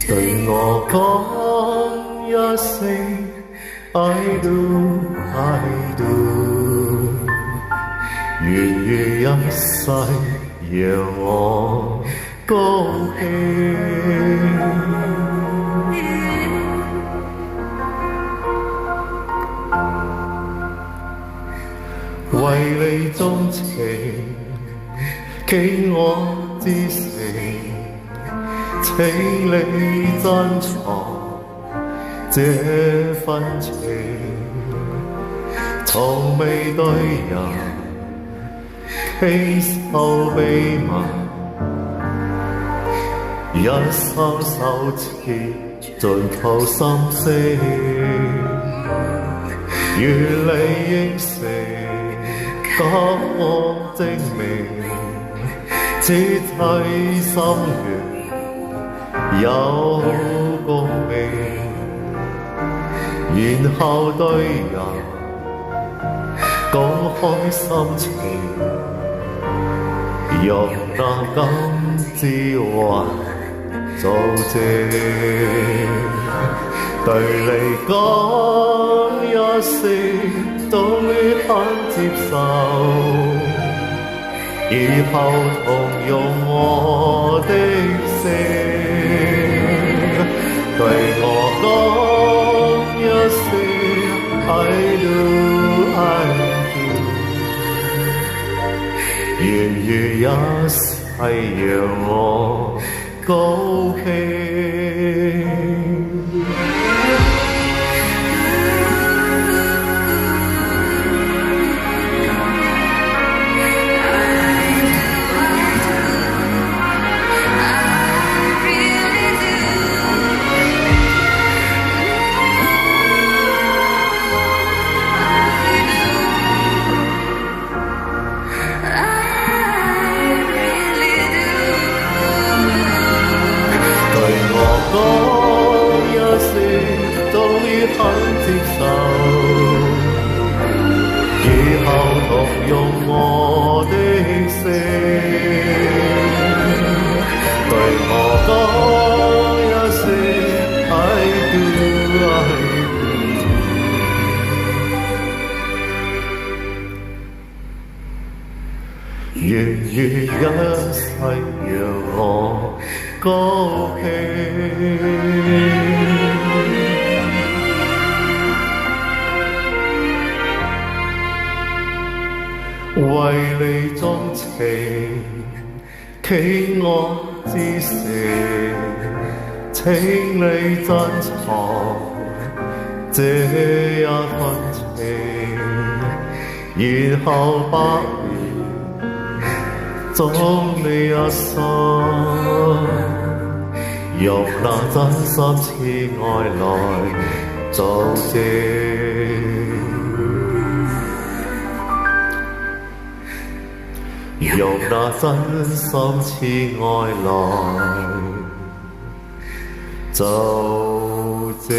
對我講一聲 I do I do， 願於一世讓我高興。為你鍾情，傾我至誠，請你珍藏這份情，從未對人傾訴秘密，一生手切盡吐心聲，願你應承給我證明，此際心願有共鳴，然後對人公開心情，用那金智慧做證，對你講一聲，終於肯接受，以後同用我的姓，對我講一聲 I do I do， 願於一世讓我高興。講一聲，終於肯接受，以後同用我的姓，對我講一聲 I do I do， 願於一世讓我高興。為你鍾情，傾我至誠，請你珍藏這一份情，然後百年總你一生，用那真心痴愛來做證，用那真心痴愛來做證。